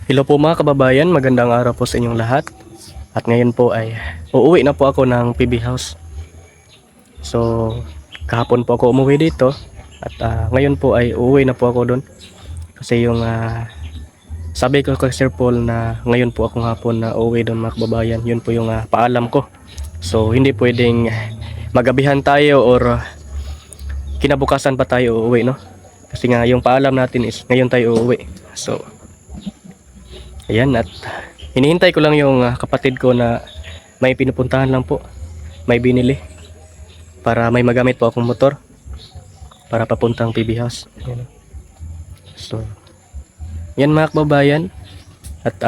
Hello po mga kababayan, magandang araw po sa inyong lahat. At ngayon po ay uuwi na po ako ng PB House. So kahapon po ako umuwi dito at ngayon po ay uuwi na po ako doon. Kasi yung sabi ko kay Sir Paul na ngayon po ako hapon na uuwi doon mga kababayan. Yun po yung paalam ko. So hindi pwedeng magabihan tayo or kinabukasan pa tayo uuwi, no? Kasi nga yung paalam natin is ngayon tayo uuwi. So ayan, at hinihintay ko lang yung kapatid ko na may pinupuntahan lang po, may binili para may magamit po akong motor para papuntang PB House. Ayan. So yan mga kababayan, at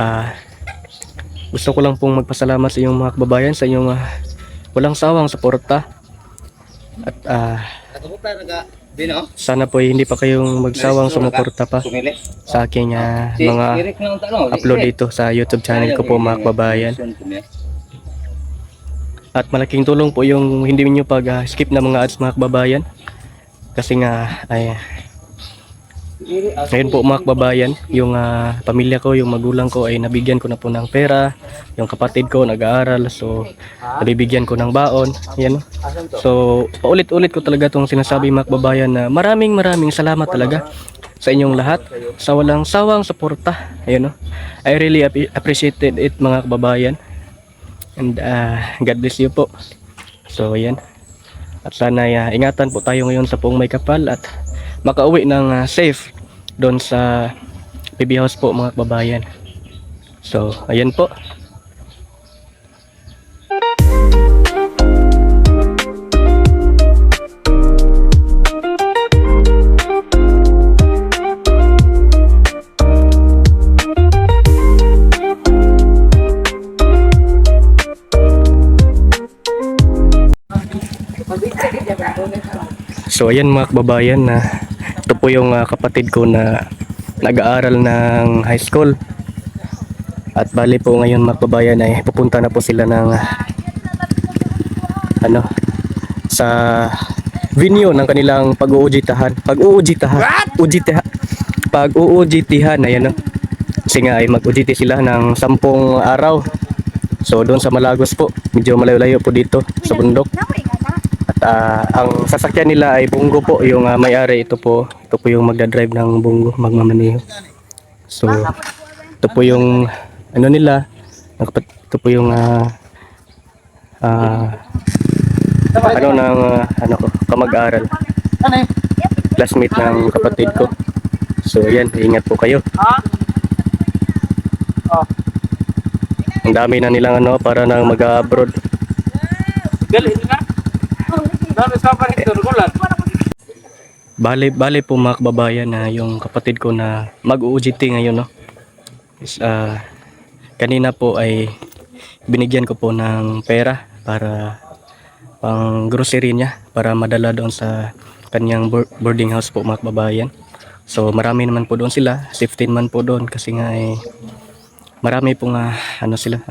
gusto ko lang pong magpasalamat sa inyong mga kababayan sa inyong walang sawang suporta. At sana po hindi pa kayong magsawang sumuporta pa sa aking mga upload dito sa YouTube channel ko po mga kababayan. At malaking tulong po yung hindi niyo pag skip na mga ads mga kababayan. Kasi nga ay ngayon po mga kababayan, yung pamilya ko, yung magulang ko ay nabigyan ko na po ng pera. Yung kapatid ko nag-aaral, so nabibigyan ko ng baon. Yan. So paulit-ulit ko talaga itong sinasabi mga kababayan na maraming salamat talaga sa inyong lahat sa walang sawang suporta. Ayun, no? I really appreciated it mga kababayan. And God bless you po. So yan. At sana ingatan po tayo ngayon sa Puong May Kapal at makauwi ng safe doon sa PB House po mga kababayan. So ayan po. So ayan mga kababayan, na ito po yung kapatid ko na nag-aaral ng high school. At bali po ngayon mga kababayan ay pupunta na po sila ng sa venue ng kanilang pag-uujitahan. Pag-uujitihan, ayan, no? Kasi nga ay mag-ujiti sila ng 10 araw. So doon sa Malagos po, medyo malayo-layo po dito sa bundok. Ang sasakyan nila ay bunggo po, yung may-ari ito po yung magdadrive ng bunggo, magmamaneho. So ito po yung nila, ito po yung kamag-aral, classmate ng kapatid ko. So yan, ingat po kayo. Ang dami na nilang para nang mag-abroad. Bali po mga kababayan, na yung kapatid ko na mag-UGT ngayon, no, is, kanina po ay binigyan ko po ng pera para pang grocery niya, para madala doon sa kanyang boarding house po mga kababayan. So marami naman po doon sila, 15 man po doon, kasi nga ay marami pong sila,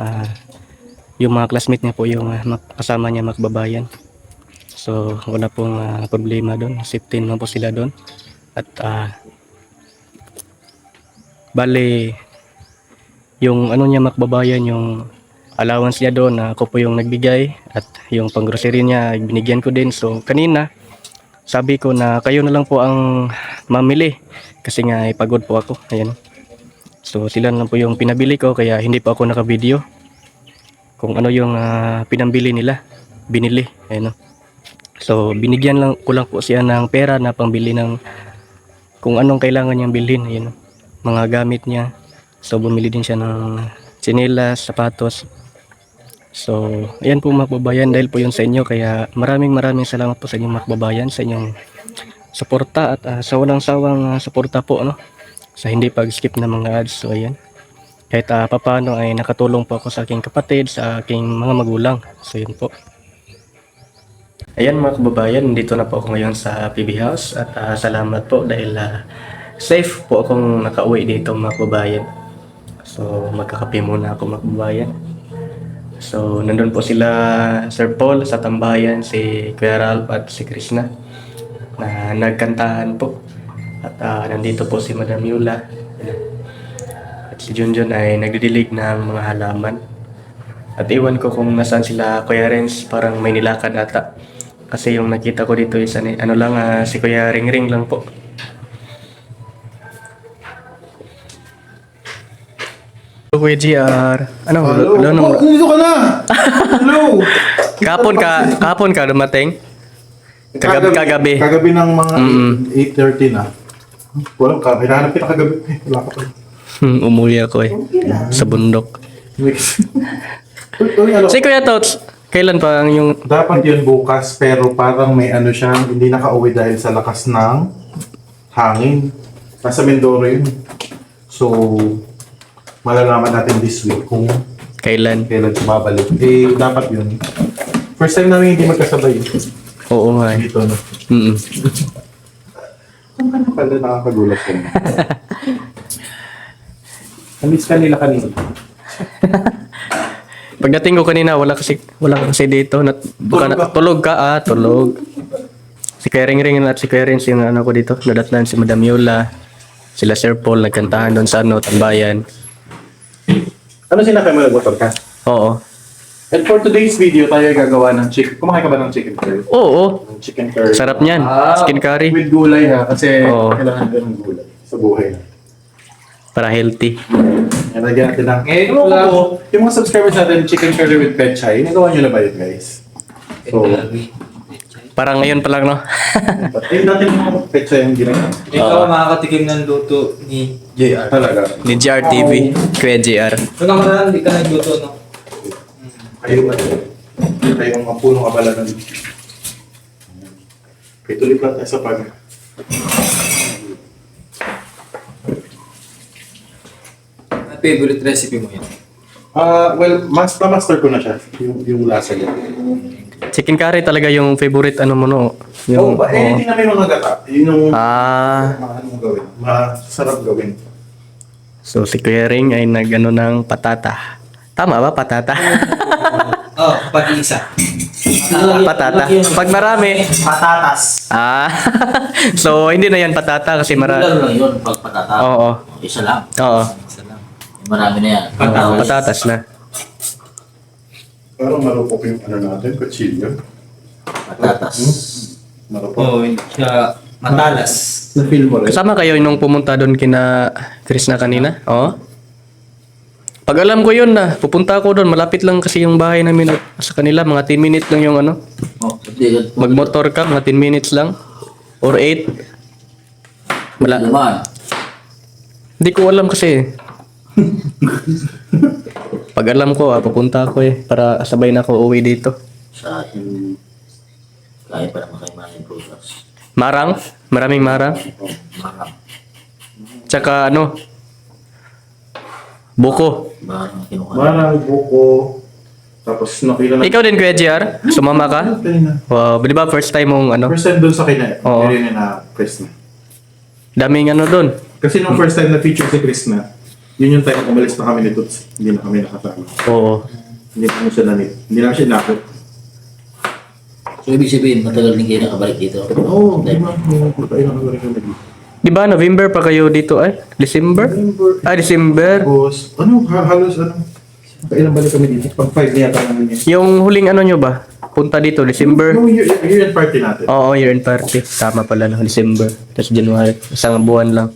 yung mga classmate niya po yung kasama niya mga kababayan. So wala pong problema doon, 15 man po sila doon. At bali yung niya mga kababayan, yung allowance niya doon, ako po yung nagbigay, at yung pang grocery niya binigyan ko din. So kanina sabi ko na kayo na lang po ang mamili kasi nga ay pagod po ako. Ayan. So sila na lang po yung pinabili ko, kaya hindi pa ako naka-video kung ano yung pinambili nila, binili. Ayan, no? So binigyan lang ko lang po siya ng pera na pambili ng kung anong kailangan niyang bilhin. Ayan, no? Mga gamit niya. So bumili din siya ng tsinelas, sapatos. So ayan po mga kababayan, dahil po yun sa inyo, kaya maraming salamat po sa inyong mga kababayan, sa inyong suporta at sa walang sawang suporta po, no, sa hindi pag-skip ng mga ads. So ayan, kahit papano ay nakatulong po ako sa aking kapatid, sa aking mga magulang. So yun po. Ayan mga kababayan, dito na po ako ngayon sa PB House, at salamat po dahil safe po akong nakauwi dito mga kababayan. So magkakape muna ako mga kababayan. So nandun po sila Sir Paul sa tambayan, si Kuya Ralph at si Krishna na nagkantahan po. At nandito po si Madam Yula. At si Junjun ay nagdidilig ng mga halaman. At iwan ko kung nasaan sila Kuya Renz, parang may nilakad ata. Kasi yung nakita ko dito is si Kuya Ring lang po. Hello, Kuya GR. Ano? Hello? Dito ka na! Hello! Kapon ka dumating? Kagabi. Kagabi ng mga 8:30 na. Walang ka. Hinahanap kita kagabi. Wala ka pa. Umuwi ako sa bundok. Uy, Si Kuya Tots, kailan pa ang yung... dapat yun bukas, pero parang may ano siya, hindi nakauwi dahil sa lakas ng hangin. Nasa Mindoro yun. So, malalaman natin this week kung Kailan? kailan sumabalik. Dapat yun. First time namin hindi magkasabay. Oo nga eh. Dito, no? Saan ka na pala nakakagulat ko? Namiss ka nila kanina. Pagdating ko kanina, wala kasi dito. Tulog ka. Tulog. Si Kuya Ring at si Kuya Renz yung ano ko dito. Nadatnan si Madam Yola. Sila Sir Paul nagkantahan doon sa Tambayan. Ano sinakay mo nag-motor ka? Oo. And for today's video, tayo ay gagawa ng chicken. Kumakain ka ba ng chicken curry? Oo. Chicken curry. Sarap niyan. Chicken curry. With gulay ha, kasi Oo. kailangan ka ng gulay sa buhay na. Para healthy. Yan, lagyan natin ng... yung mga subscribers natin, chicken curry with pechay, nagawa nyo na ba yun, guys? So, Parang ngayon pa lang, no? ayun natin mga pechay yung ginagawa. Ikaw makakatikim ng luto ni JR. Talaga. Ni JRTV. Kuya JR. So nakaraan, hindi ka nagluto, no? Kayo ba? Kayo ang mga punong abala ng... Kaya tuloy pa tayo sa pag... Ano favorite recipe mo yan? Well, master ko na siya, yung lasa niya. Chicken curry talaga yung favorite ano mo, no? Oo, hindi na may mga gata. Yun yung ano mo gawin. Masarap gawin. So si Kuya Ring ay nag-ano ng patata. Tama ba, patata? Pag-isa. Patata. Pag marami. Patatas. So hindi na yan patata kasi Kulang lang yun pag patata. Oo. Isa lang. Oo. Isa lang. Marami na yan. Patatas na. Parang marupok yung ano natin, kutsilyo. Patatas. Marupok. Oo, siya matalas. Na-feel mo rin? Kasama kayo nung pumunta doon kina Chris na kanina? Oo. Pag alam ko yun na, pupunta ako doon. Malapit lang kasi yung bahay namin sa kanila. Mga 10 minutes lang yung ano. Oh, hindi. Magmotor ka, mga 10 minutes lang. Or 8. Naman. Hindi ko alam kasi. Pag alam ko, pupunta ako para sabay na ako uwi dito. Sa atin, kaya pa naman kayo maraming prutas. Marang? Maraming marang? Marang. Tsaka ano? Buko. Marang kinuha. Marang, buko. Tapos nakita na... Ikaw din, Kuya JR? Sumama ka? Kanina. Wow, di ba first time mong ano? First time doon sa kanya. Oo. Hindi na Chris na. Daming ano doon. Kasi nung first time na feature si Chris na, yun yung time na umalis na kami ni Toots. Hindi na kami nakasama. Oo. Hindi na siya nanit. Hindi na siya nakot. So, ibig sabihin, matagal din kayo nakabalik dito. Oo, di ba? Tayo na kami rin lagi. Di ba November pa kayo dito ay? December? December. Tapos, halos kailan balik kami dito? Pag 5 na yata namin yun. Yung huling ano nyo ba? Punta dito, December? Yung year-end party natin. Oo, year-end party. Tama pala, no? December. Tapos January. Isang buwan lang.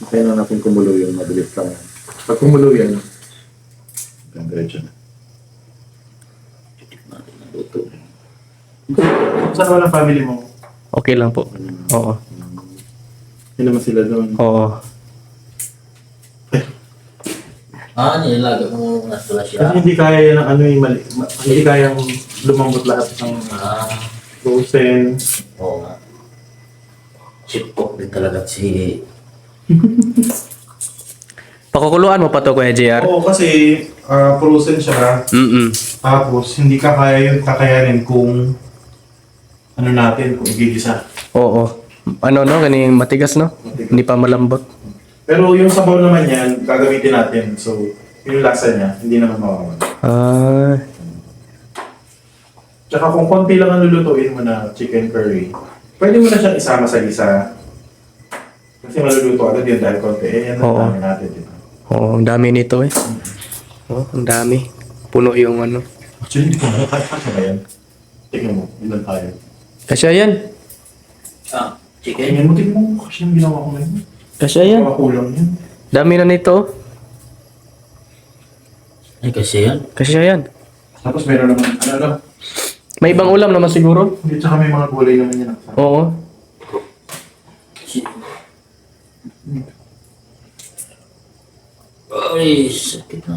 Kaya na natin kumulo yun, mabilis lang yan. Pag kumulo yan, diretso na. Saan naman ang family mo? Okay lang po. Oo. Yun naman sila doon. Oo. Nilaga mo na sila siya. Kasi hindi kaya yan ng ano yung mali. Hindi kayang lumambot lahat ng frozen. Oo nga. Chip cook din talaga si... Pakukuluan mo pa to, Kuya JR? Oo, kasi frozen siya. Tapos, hindi kakayanin kung ano natin, kung igigisa. Oo. Ano, no? Ganing matigas, no? Hindi pa malambot. Pero yung sabaw naman yan, gagamitin natin. So, yung lasa niya, hindi naman mawawala. Tsaka kung konti lang ang lulutuin mo na chicken curry, pwede mo na siyang isama sa gisa. Kasi maluluto agad yan dahil konti. Eh, yan ang Oo. dami natin dito. Oo, ang dami nito eh. Oo, ang dami. Puno yung ano. Actually, hindi ko alam. Kasi ba yan? Tingnan mo, ilan tayo. Kasya yan. Ah, chicken. Tingnan mo, tingnan mo. Kasi yung ginawa ko ngayon. Kasya yan. Mga kulang yan. Dami na nito. Ay, kasi yan. Kasya yan. Tapos meron naman, ano, May ibang ulam naman siguro. hindi tsaka may mga gulay naman yan. Oo. Ay, sakit na.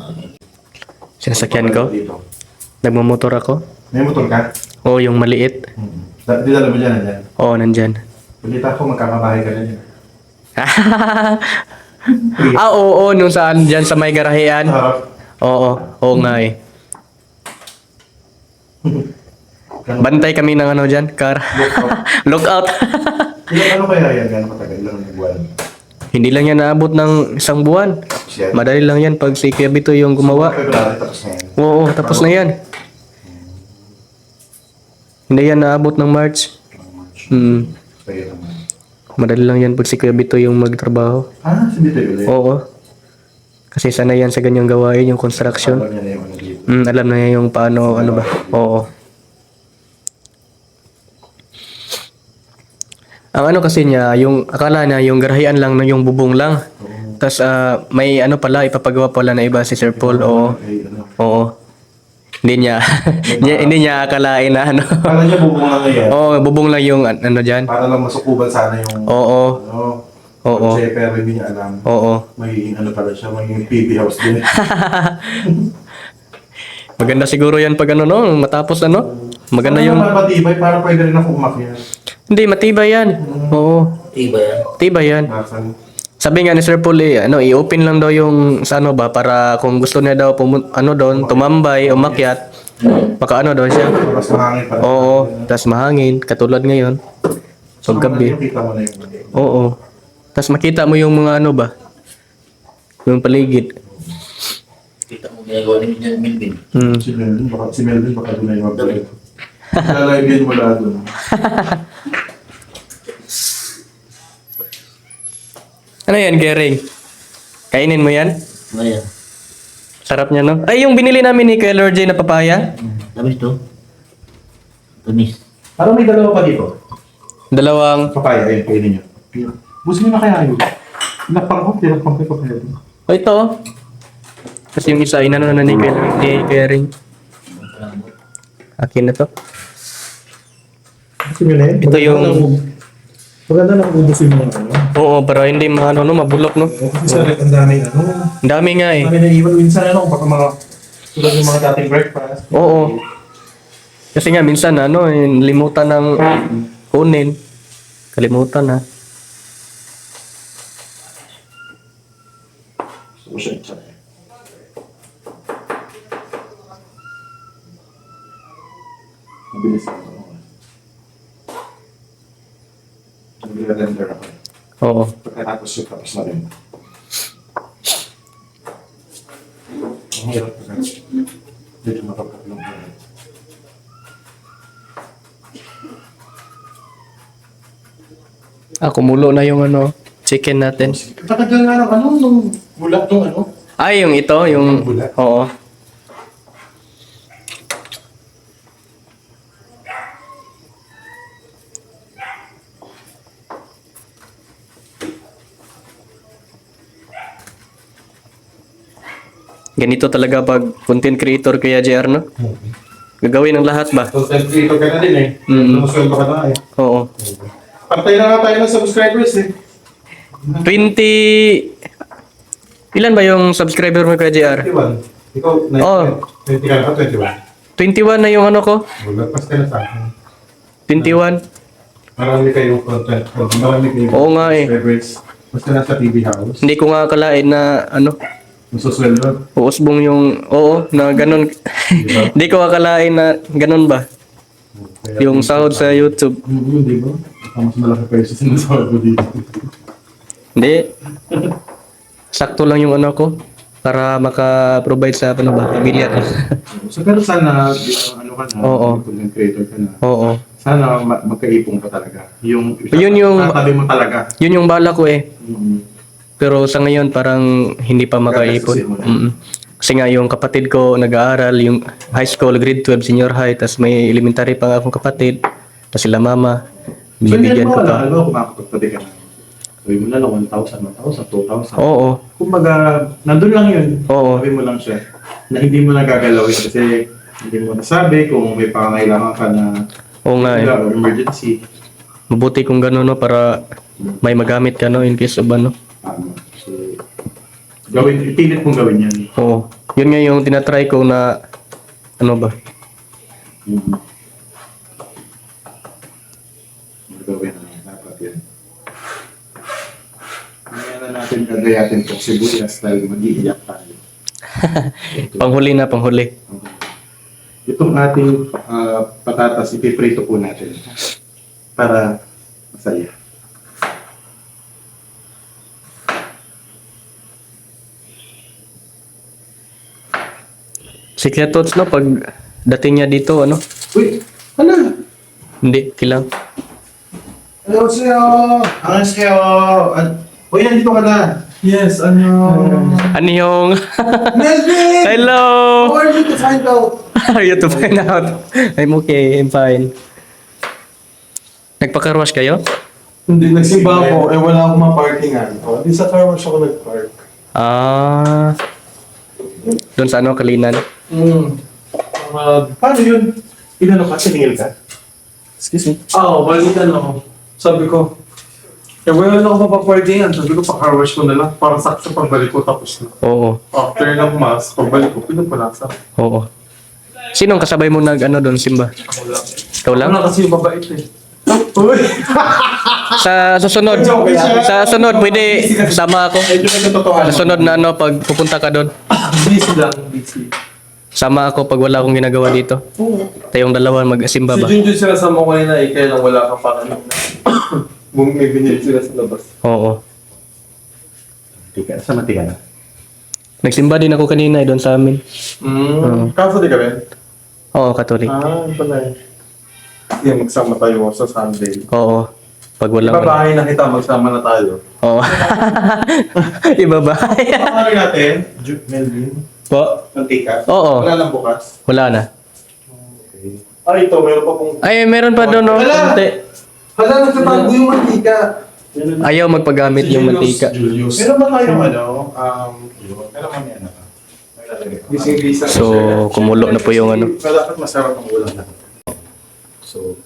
Sinasakyan ko. Dito. Nagmamotor ako. May motor ka? Oo, yung maliit. Di dala mo dyan, nandyan. Oo, nandyan. Balita ko, magkakabahay ka na dyan. Oo, nung saan dyan sa may garahean. Harap. Oo, oo nga eh. Bantay kami ng ano dyan, car. Lookout. Ilan ano kaya yan? Gano'ng katagal? Ilan ang buwan? Hindi lang yan naabot ng isang buwan. Tapos yan. Madali lang yan pag si Kuya Bito yung gumawa. February, tapos na yan. Oo, tapos na yan. Hindi yan naabot ng March. Hmm. Kaya naman. Madali lang yan pag si Kuya Bito yung magtrabaho. Ah, hindi tayo ulit. Oo. Kasi sana yan sa ganyang gawain, yung construction. Alam niya na yung ano dito. Alam na niya yung paano, ano ba. Oo. Ang ano kasi niya, yung akala niya, yung garahian lang, yung bubong lang. Tapos may ano pala, ipapagawa pala na iba si Sir Paul. Oo. Okay, ano. Oo. Hindi niya, hindi niya akalain na ano. Kala niya bubong lang ngayon. Oo, bubong lang yung ano dyan. Para lang masukuban sana yung Oo. ano. Oo. Kasi pero hindi niya alam. Oo. Magiging ano pala siya, magiging PB house din. Maganda siguro yan pag ano, no? Matapos ano. Maganda yung... Matibay para pwede rin ako umakyat. Hindi, matibay yan. Oo. Iba yan. Tibay yan. Nasaan? Sabi nga ni Sir Paul ano, i-open lang daw yung sa ano ba para kung gusto niya daw ano doon, tumambay, umakyat, baka ano daw siya. Tapos mahangin pa. Oo, tas mahangin katulad ngayon. Pag gabi. Kita mo na yung Oo. Tas makita mo yung mga ano ba? Yung paligid. Kita mo ginagawa ni Melvin. Si Melvin baka doon na yung mag-live. Lalaive yun mula doon. Ano yan, Gering? Kainin mo yan? Ayan. Sarap niya, no? Ay, yung binili namin ni Kuya Lord J na papaya. Tamis to. Tamis. Parang may dalawa pa dito. Dalawang... Papaya, ayun, kainin nyo. Busin nyo na kaya yun. Tinakpang ko papaya doon. O, ito. Kasi yung isa, inano na ni Kuya Ring. Akin na to. Busin nyo na yun. Ito yung... Maganda na kung ubusin mo ano. Oo, para hindi maano, no, mabulok, no? Kasi sa ang daming ano. Ang dami nga eh. Kami na iwan minsan ano, baka mga tulad yung mga dating breakfast. Oo. Kasi nga, minsan, ano, limutan ng kunin. Kalimutan, ha? So, siya. Mabilis ako. Nag-render ako. Oo. Pagkatapos yun, tapos na rin. Ang hirap pa kasi. Dito makapaglang ko. Kumulo na yung ano, chicken natin. Katagal nga ng ano, nung bulat nung ano. Ay, yung ito, yung... Bulat. Oo. Ganito talaga pag content creator kaya JR, no? Gagawin ang lahat ba? Content creator ka na din eh. Lumusweldo ka na eh. Oo. Pantay na nga tayo ng subscribers eh. 20... Ilan ba yung subscriber mo kaya JR? 21. Ikaw, Oh. 20 ka na ba? 21. 21 na yung ano ko? Lagpas ka na sa akin. 21? Marami kayong content. Marami kayong Oo nga eh. subscribers. Basta nasa TV house. Hindi ko nga akalain na ano, Masusweldo. uusbong yung... Oo, na ganun. Hindi ko akalain na ganun ba? Yung sahod sa YouTube. Di ba? Mas malaki pa yung sinasahod ko dito. Hindi. Sakto lang yung ano ko para maka-provide sa ano ba, pamilya ko. So pero sana, ano ka na, Oo. content creator ka na. Oo. Sana magkaipon ka talaga. Yun yung- tatabi mo talaga. Yun yung bala ko eh. Mm. Pero sa ngayon parang hindi pa makaipon. Gagastusin mo na. Kasi nga yung kapatid ko nag-aaral, yung high school, grade 12, senior high, tas may elementary pa nga akong kapatid. Tas sila mama, So, hindi binibigyan mo ko wala. pa. Ano, kung makakapagpati ka na. Sabi mo na lang 1,000, 2,000. Oo, Kumbaga, nandun lang yun. Oo. Sabi mo lang siya. Na hindi mo nagagalawin kasi hindi mo nasabi kung may pangangailangan ka na oo nga eh. or emergency. Mabuti kung gano'n no, para may magamit ka no, in case of ano. So, ipilit mong gawin yan. Oo. Yun nga yung tinatry ko na, ano ba? Mm. Gawin na dapat yan. Kaya na natin gagayatin itong sibuyas dahil mag-iiyak tayo. Panghuli na, panghuli. Itong ating patatas, ipiprito po natin para masaya. Si Kuya Tots no, pag dating niya dito, ano? Uy! Hala! Hindi, kilang. Hello sa'yo! Ano sa'yo? Uy, nandito ka na! Yes, ano? Ano yung... Melvin! Hello! How are you to find out? How are you to find out? I'm okay, I'm fine. Nagpakarwash kayo? Hindi, nagsimba ako. Eh, wala akong maparkingan. O, di sa car wash ako nag-park. Ah... Doon sa ano, Kalinan? Paano yun? Inano ka? Siningil ka? Excuse me? Balikan ako. Sabi ko, eh, wala na ako mapaparkingan. Sabi ko, pa-car wash ko na lang. Para sa pagbalik ko, tapos na. Oo, After ng mass, pagbalik ko, pinapalasa. oo. Sinong kasabay mo nag ano doon, Simba? Ako lang. Ikaw lang? Ako na kasi yung mabait eh. Uy! Sa susunod, sa sunod, pwede sama ako. Medyo nagkatotohanan. Sa sunod na ano, pag pupunta ka doon, Busy lang, busy. sama ako pag wala akong ginagawa dito. Tayong dalawa mag-simba Si ba? Junjun sila sa mo kanina eh, kaya lang wala ka pa kanina. May binili sila sa labas. Oo. Tika, sa matika na. Nagsimba din ako kanina doon sa amin. Kaso di ka rin? Oo, Katolik. Pala eh. Yung magsama tayo sa Sunday. Oo. Pag walang... Ibabahay na kita, magsama na tayo. Oo. Iba ba? Ano natin? Melvin? Po? Mantika? Oo. Wala lang bukas? Wala na. Okay. Ito, mayroon pa pong... Ay, meron pa doon, no? Wala! Konti. Hala, nagtatago yung mantika. Ayaw magpagamit yung mantika. Julius. Meron ba tayong meron kami ano? Gising-gising. So, kumulo na po yung ano. Dapat masarap ang ulam na. So,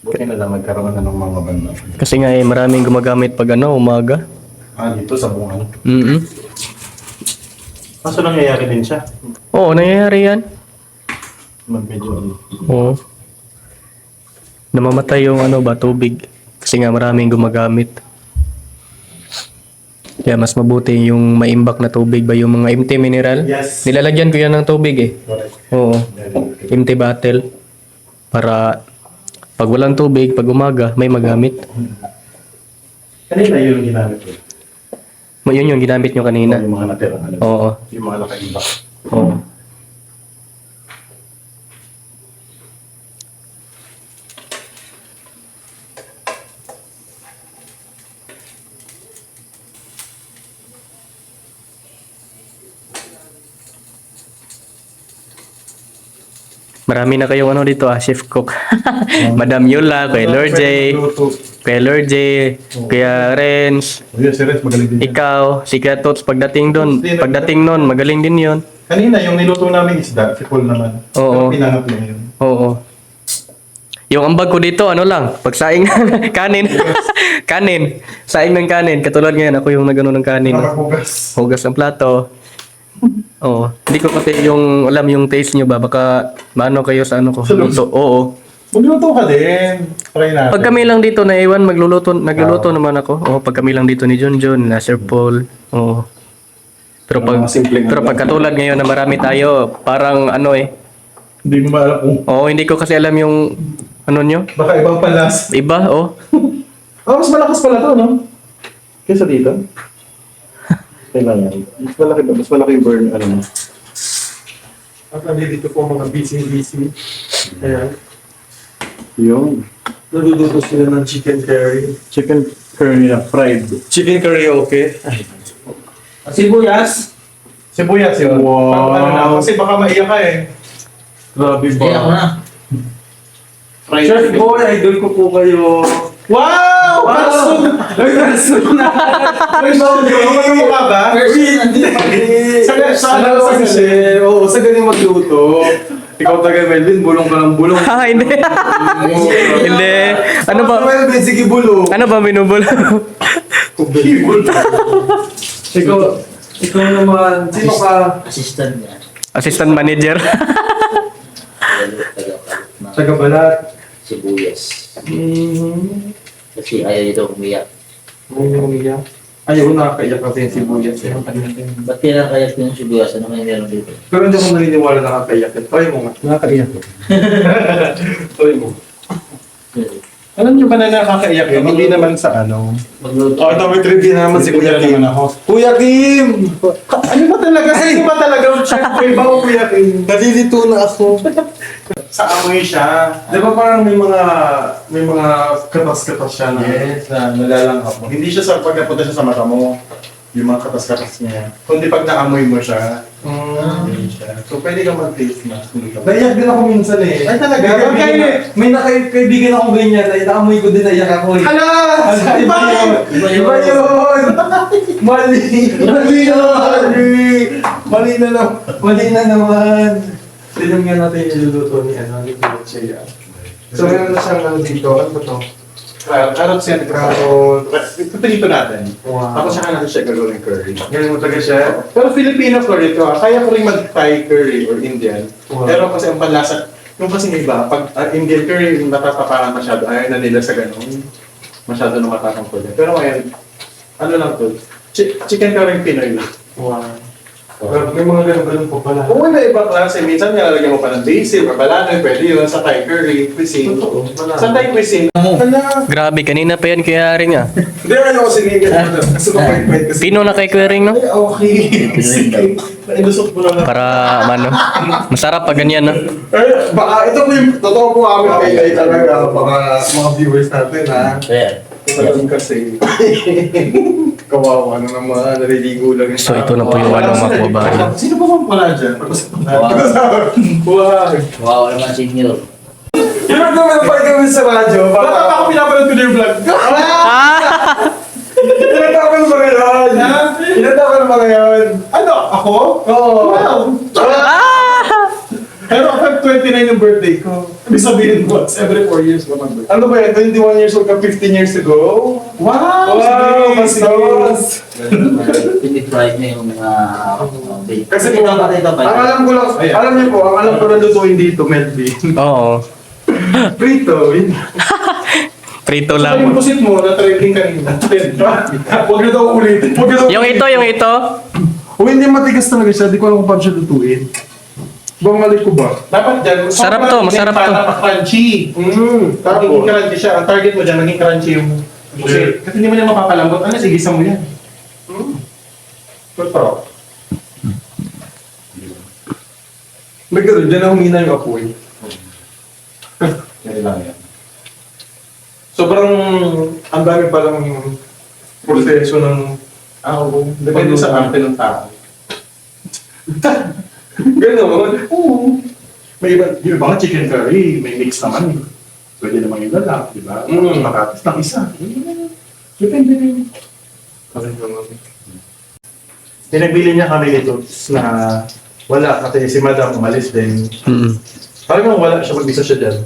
buti na lang magkaroon na ng mga banda. Kasi nga maraming gumagamit pag ano, umaga. Dito sa bungan. Kaso nangyayari din siya. Oo, nangyayari yan. Medyo Oo. Namamatay yung ano ba, tubig. Kasi nga maraming gumagamit. Kaya mas mabuti yung maimbak na tubig ba, yung mga empty mineral. Yes. Nilalagyan ko yan ng tubig eh. correct. Oo. Empty bottle. Para pag walang tubig, pag umaga, may magamit. Kanina yun yung ginamit ko. Yun yung ginamit nyo kanina. Yung mga natira. Oo. Yung mga nakaibak. Oo. Marami na kayong ano dito chef cook. Madam Yula, Kuya Lord J, Kuya Lord J, Kuya Renz, Yun, si Renz, magaling din. ikaw, si Kuya Tots pagdating doon. Pagdating noon, magaling din yon. Kanina, yung niluto namin isda, si Paul naman. Oo. Pero pinangat niya yun. Oo. Yung ambag ko dito, ano lang, pagsaing kanin. Kanin. Saing ng kanin. Katulad ngayon, ako yung nagano ng kanin. Nakakugas. Hugas ng plato. Oo. Hindi ko kasi yung alam yung taste nyo ba. Baka maano kayo sa ano ko. Luto. Oo. Magluto ka din. Try natin. Pag kami lang dito na iwan, nagluluto naman ako. Oo, pag kami lang dito ni Junjun, na Sir Paul. Oo. Pero pag, Mga simpleng pero pag katulad ngayon na marami tayo, parang ano eh. Hindi mo maalam kung Oo, hindi ko kasi alam yung ano nyo. baka ibang palas. Iba, oh. Mas malakas pala to, no? Kaysa dito. Kailangan. Mas malaki yung burn, ano mo. At nandito po mga busy-busy. Ayan. Yun. Naduduto sila ng chicken curry. Chicken curry na fried. Chicken curry okay? Sibuyas. Sibuyas yun. Wow. Ano na, kasi baka maiyak ka eh. Grabe Hindi ako ba? na. Fried. Chef Boy, idol ko po kayo. Wow! Person! Ay, person na! Person! Ano mo ka ba? Oo, sa ganyan magluto. Ikaw taga Melvin, bulong ka ng bulong. Hindi. Hindi. Ano ba? Melvin, sige bulong. Ano ba binubul? Ikaw naman, sino ka? Assistant niya. Assistant manager. Taga-kalit na Taga-balat. sibuyas. Kasi ayaw niya daw umiyak. May umiyak. Ayaw, nakakaiyak kasi yung sibuyas. Ba't kinakayat ko yung sibuyas? Ano may meron dito? Pero hindi ako naniniwala na nakakaiyak yun. Try mo nga. Nakakaiyak yun. Try mo. Alam niyo ba na nakakaiyak yun? Hindi naman sa ano. Magluto. Oh, ito may trivia naman si Kuya Kim. naman ako. Kuya Kim! Ano ba talaga? Sino ba talaga? Chef Boy ba o Kuya Kim? Nalilito na ako. Sa amoy siya. Di ba parang may mga katas-katas siya na? Yes, na nalalanghap mo. Hindi siya sa pagkapunta siya sa mata mo. Yung mga katas-katas niya. Kundi pag naamoy mo siya, hindi siya. So pwede ka mag-taste na. Hindi ka Naiyak din ako minsan eh. Ay, talaga? May nakaibigan ako ganyan. Ay, naamoy ko din naiyak ako eh. Hala! Iba yun! Iba yun! Mali! Mali yun! Mali na naman! Mali na naman! Tinom nga natin yung niluluto ni Kuya. So, meron na siyang ano dito. Ano ba ito? Carrots yan. Carrots. Ito pinito natin. Wow. Tapos saka natin siya gagawin curry. Ganyan mo talaga siya. Pero Filipino curry ito ah. Kaya ko rin mag-Thai curry or Indian. Wow. Pero kasi ang panlasa, yung kasi yung iba, pag Indian curry, natatapakan masyado. Ayaw na nila sa ganun. Masyado na matatang ko din. Pero ngayon, ano lang to? Chicken curry Pinoy lang. Wow. Pero may mga ganun-ganun po pala. Kung may ibang klase, minsan nilalagyan mo pa ng basil or balanoy, pwede yun sa Thai curry cuisine. Totoo. Sa Thai cuisine, hala. Grabe, kanina pa yan kaya rin nga. Hindi, ano kasi ganyan. Kasi mapait-pait kasi. Pino na kay Quering, no? Ay, okay. Sige. Nainusok mo lang. Para, ano, masarap pag ganyan, no? Eh, baka ito po yung totoo po kami kay talaga. Baka mga viewers natin ha. Kaya, Talagang kasi. Kawawa na naman, naliligo lang yung So, tao. ito na po yung ano, mga kababayan. Sino ba bang pala dyan? Pag-usapan Wow. natin. Wag. wow naman senior. Yung nagkumang pa kami sa radyo, Bakit baka ako pinapanood ko na yung vlog? ilan taon ba ngayon? Ilan taon ba ngayon? Ano? Ako? Oo. Wow. Pero after 29 yung birthday ko. Ibig sabihin once every 4 years ko mag-birthday. Ano ba yan? 21 years old ka 15 years ago? Wow! Wow! Sige, Bastos! Pinitry niya yung mga bake. Kasi ito po, pa, ito pa. ang alam ko lang, Ayan. alam niyo po, ang alam ko na lutuin dito, Melvin. Oo. Prito, yun. Prito Ano yung lang. pusit mo na trending kanina? Huwag na daw ulitin. Huwag na daw Yung ito. O hindi matigas talaga siya, di ko alam kung paano siya lutuin. Bumalik ko ba? Dapat dyan. Sarap to, masarap to. Para crunchy. Naging Tapos, crunchy siya. Ang target mo dyan, naging crunchy yung pusit. Kasi hindi mo niya mapapalambot. Ano, sige, mo yan. Pero, may gano'n, dyan na humina yung apoy. Yan lang yan. Sobrang, ang dami palang proseso ng... Depende sa arte ng tao. Gano'n? Oo. May iba nga chicken curry, may mix naman. Pwede naman yung lalak, di ba? Patatas lang isa. Depende rin. Pinagbili niya kami nito na wala kasi si Madam umalis din. Parang wala siya, mag-isa siya dyan.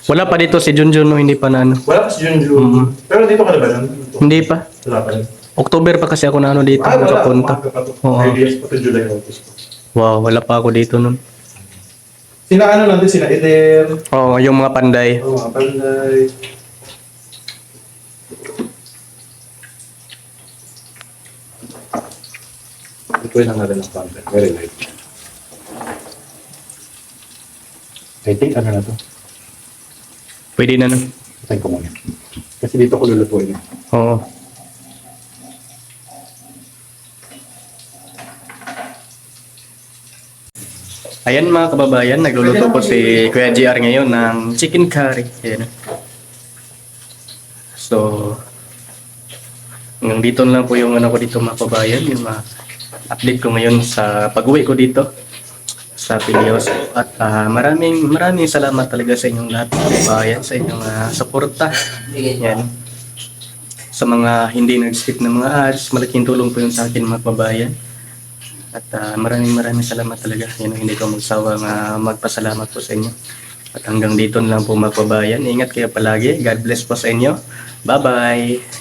Wala pa dito si Junjun, no? Hindi pa na ano. Wala pa si Junju. Pero dito ka na ba nun? Hindi pa. Wala pa rin. October pa kasi ako na ano dito, Wala. nakapunta. Umaga pa to. Oo. 5 years pa to, July, August. Wow, wala pa ako dito nun. Sina ano lang din, sina Eder. Oo, yung mga panday. Mga panday. Ito yung natin ng panday. Very light. I think ano na to? Pwede na, no? Patayin ko muna. Kasi dito ko lulutuin. Oo. Ayan mga kababayan, nagluluto po si Kuya JR ngayon ng chicken curry. Ayan. So, hanggang dito na lang po yung ano ko dito mga kababayan, yung update ko ngayon sa pag-uwi ko dito sa Pilios. At maraming salamat talaga sa inyong lahat mga kababayan, sa inyong suporta. Yan. Sa mga hindi nag-skip ng mga ads, malaking tulong po yun sa akin mga kababayan. At maraming salamat talaga. Yan, hindi ko magsawang magpasalamat po sa inyo. At hanggang dito na lang po mga kababayan. Ingat kayo palagi. God bless po sa inyo. Bye-bye!